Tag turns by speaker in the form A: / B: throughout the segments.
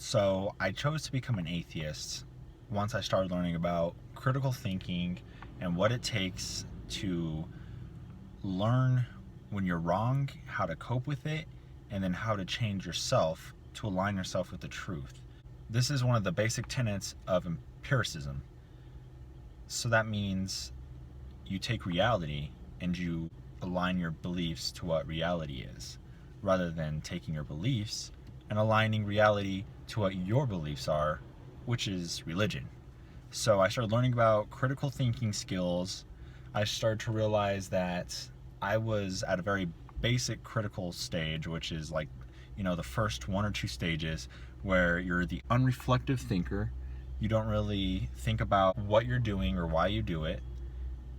A: So I chose to become an atheist once I started learning about critical thinking and what it takes to learn when you're wrong, how to cope with it, and then how to change yourself to align yourself with the truth. This is one of the basic tenets of empiricism. So that means you take reality and you align your beliefs to what reality is, rather than taking your beliefs and aligning reality to what your beliefs are, which is religion. So I started learning about critical thinking skills. I started to realize that I was at a very basic critical stage, which is like, the first one or two stages where you're the unreflective thinker. You don't really think about what you're doing or why you do it.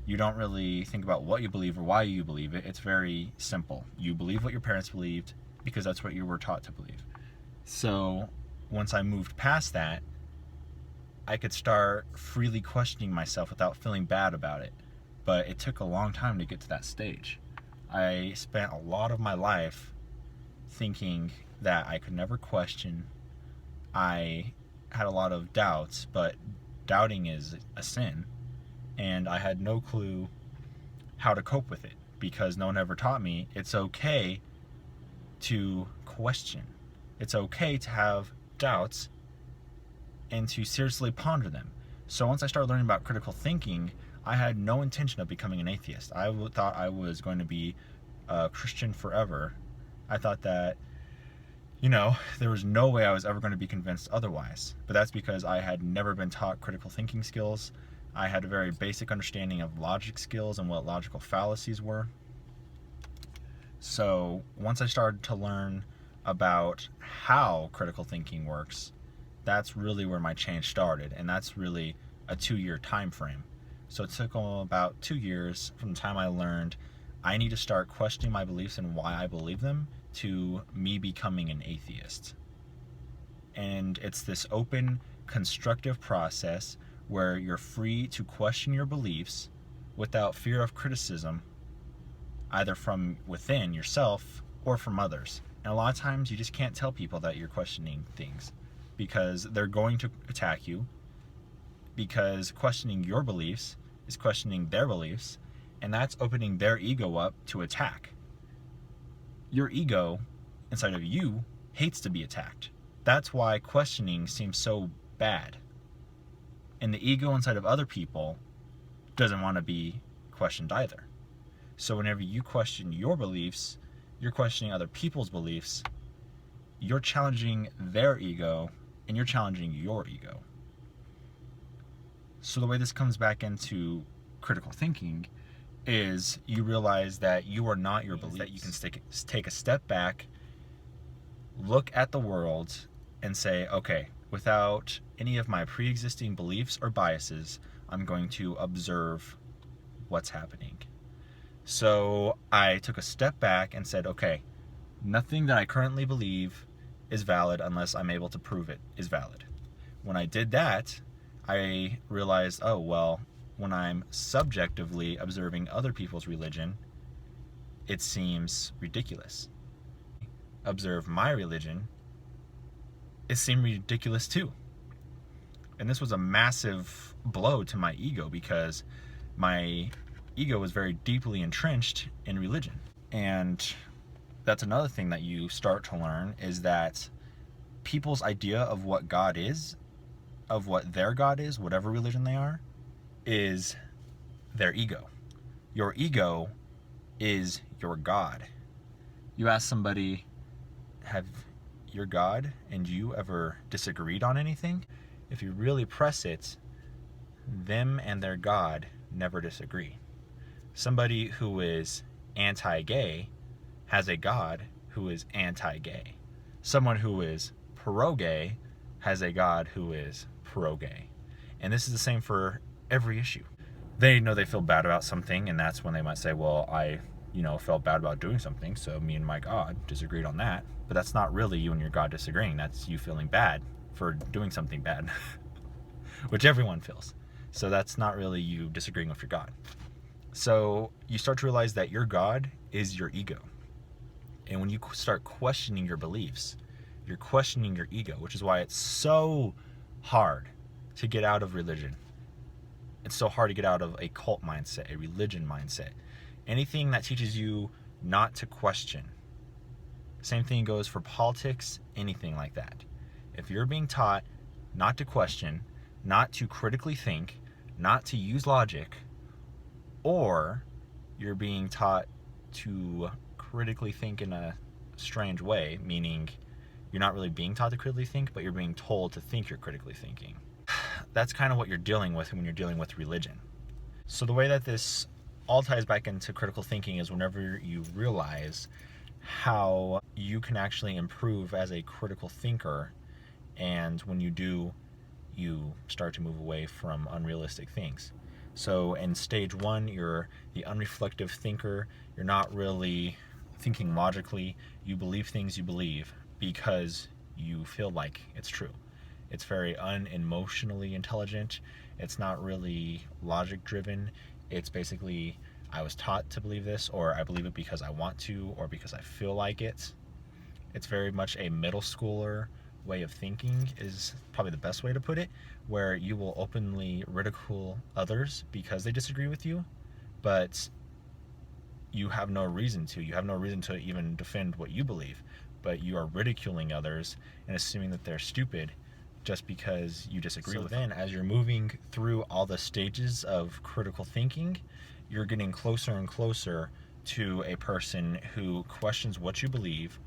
A: You don't really think about what you believe or why you believe it. It's very simple. You believe what your parents believed because that's what you were taught to believe. So once I moved past that, I could start freely questioning myself without feeling bad about it. But it took a long time to get to that stage. I spent a lot of my life thinking that I could never question. I had a lot of doubts, but doubting is a sin. And I had no clue how to cope with it because no one ever taught me it's okay to question. It's okay to have doubts and to seriously ponder them. So once I started learning about critical thinking, I had no intention of becoming an atheist. I thought I was going to be a Christian forever. I thought that, there was no way I was ever going to be convinced otherwise. But that's because I had never been taught critical thinking skills. I had a very basic understanding of logic skills and what logical fallacies were. So once I started to learn about how critical thinking works, that's really where my change started, and that's really a 2-year time frame. So it took about 2 years from the time I learned I need to start questioning my beliefs and why I believe them to me becoming an atheist. And it's this open, constructive process where you're free to question your beliefs without fear of criticism, either from within yourself or from others. And a lot of times you just can't tell people that you're questioning things because they're going to attack you, because questioning your beliefs is questioning their beliefs, and that's opening their ego up to attack. Your ego inside of you hates to be attacked. That's why questioning seems so bad. And the ego inside of other people doesn't want to be questioned either. So whenever you question your beliefs, you're questioning other people's beliefs, you're challenging their ego, and you're challenging your ego. So the way this comes back into critical thinking is you realize that you are not your beliefs, that you can take a step back, look at the world, and say, okay, without any of my pre-existing beliefs or biases, I'm going to observe what's happening. So I took a step back and said, okay, nothing that I currently believe is valid unless I'm able to prove it is valid. When I did that, I realized, oh, well, when I'm subjectively observing other people's religion, it seems ridiculous. Observe my religion, it seemed ridiculous too. And this was a massive blow to my ego because my ego was very deeply entrenched in religion. And that's another thing that you start to learn is that people's idea of what God is, of what their God is, whatever religion they are, is their ego. Your ego is your God. You ask somebody, have your God and you ever disagreed on anything? If you really press it, them and their God never disagree. Somebody who is anti-gay has a God who is anti-gay. Someone who is pro-gay has a God who is pro-gay. And this is the same for every issue. They know they feel bad about something, and that's when they might say, well, I felt bad about doing something, so me and my God disagreed on that. But that's not really you and your God disagreeing. That's you feeling bad for doing something bad, which everyone feels. So that's not really you disagreeing with your God. So you start to realize that your God is your ego. And when you start questioning your beliefs, You're questioning your ego, which is why it's so hard to get out of religion. It's so hard to get out of a cult mindset, a religion mindset. Anything that teaches you not to question. Same thing goes for politics, anything like that. If you're being taught not to question, not to critically think, not to use logic, or you're being taught to critically think in a strange way, meaning you're not really being taught to critically think, but you're being told to think you're critically thinking. That's kind of what you're dealing with when you're dealing with religion. So the way that this all ties back into critical thinking is whenever you realize how you can actually improve as a critical thinker, and when you do, you start to move away from unrealistic things. So in stage one, you're the unreflective thinker. You're not really thinking logically. You believe things you believe because you feel like it's true. It's very unemotionally intelligent. It's not really logic driven. It's basically, I was taught to believe this, or I believe it because I want to, or because I feel like it. It's very much a middle schooler way of thinking, is probably the best way to put it, where you will openly ridicule others because they disagree with you, but you have no reason to. You have no reason to even defend what you believe, but you are ridiculing others and assuming that they're stupid just because you disagree with them. Then, as you're moving through all the stages of critical thinking, you're getting closer and closer to a person who questions what you believe,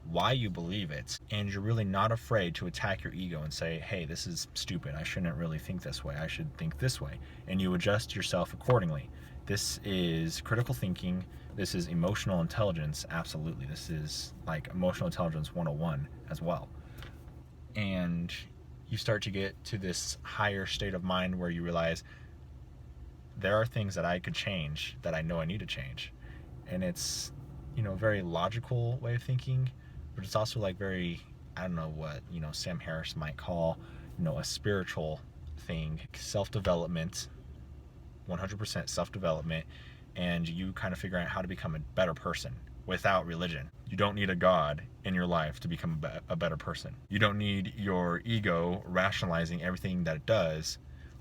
A: why you believe it, and you're really not afraid to attack your ego and say, hey, this is stupid. I shouldn't really think this way. I should think this way. And you adjust yourself accordingly. This is critical thinking. This is emotional intelligence. Absolutely. This is like emotional intelligence 101 as well. And you start to get to this higher state of mind where you realize there are things that I could change that I know I need to change. And it's, a very logical way of thinking, but it's also like very, I don't know what, Sam Harris might call, a spiritual thing, self-development, 100% self-development, and you kind of figure out how to become a better person without religion. You don't need a God in your life to become a better person. You don't need your ego rationalizing everything that it does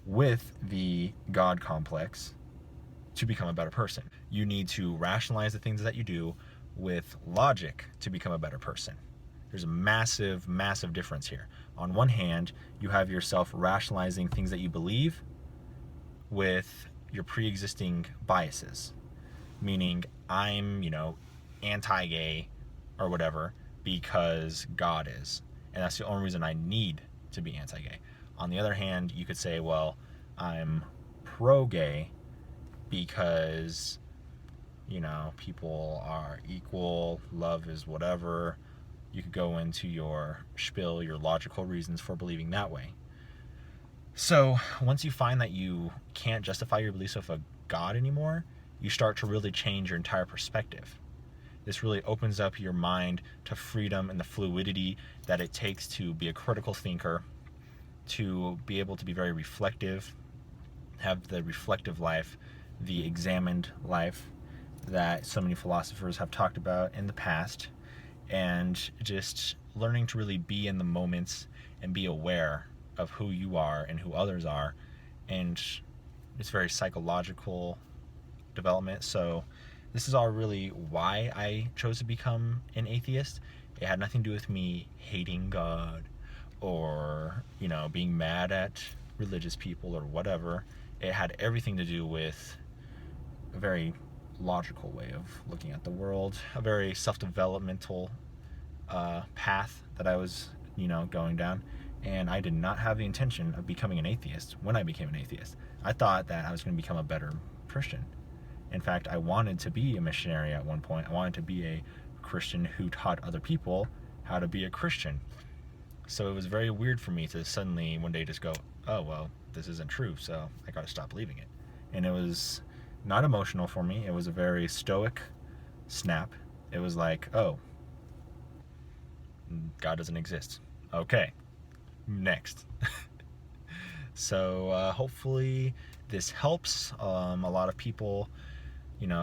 A: with the God complex to become a better person. You need to rationalize the things that you do with logic to become a better person. There's a massive, massive difference here. On one hand, you have yourself rationalizing things that you believe with your pre-existing biases, meaning I'm, anti-gay or whatever because God is, and that's the only reason I need to be anti-gay. On the other hand, you could say, well, I'm pro-gay because, people are equal, love is whatever. You could go into your spiel, your logical reasons for believing that way. So once you find that you can't justify your beliefs with a God anymore, you start to really change your entire perspective. This really opens up your mind to freedom and the fluidity that it takes to be a critical thinker, to be able to be very reflective, have the reflective life, the examined life that so many philosophers have talked about in the past, and just learning to really be in the moments and be aware of who you are and who others are. And it's very psychological development. So this is all really why I chose to become an atheist. It had nothing to do with me hating God or, being mad at religious people or whatever. It had everything to do with a very logical way of looking at the world, a very self-developmental path that I was, going down. And I did not have the intention of becoming an atheist when I became an atheist. I thought that I was going to become a better Christian. In fact, I wanted to be a missionary at one point. I wanted to be a Christian who taught other people how to be a Christian. So it was very weird for me to suddenly one day just go, oh, well, this isn't true, so I got to stop believing it. And it was not emotional for me. It was a very stoic snap. It was like, oh, God doesn't exist. Okay, next. So hopefully this helps a lot of people,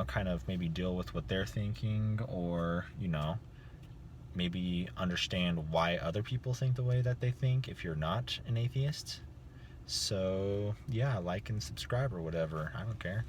A: kind of maybe deal with what they're thinking, or, maybe understand why other people think the way that they think if you're not an atheist. So, yeah, like and subscribe or whatever. I don't care.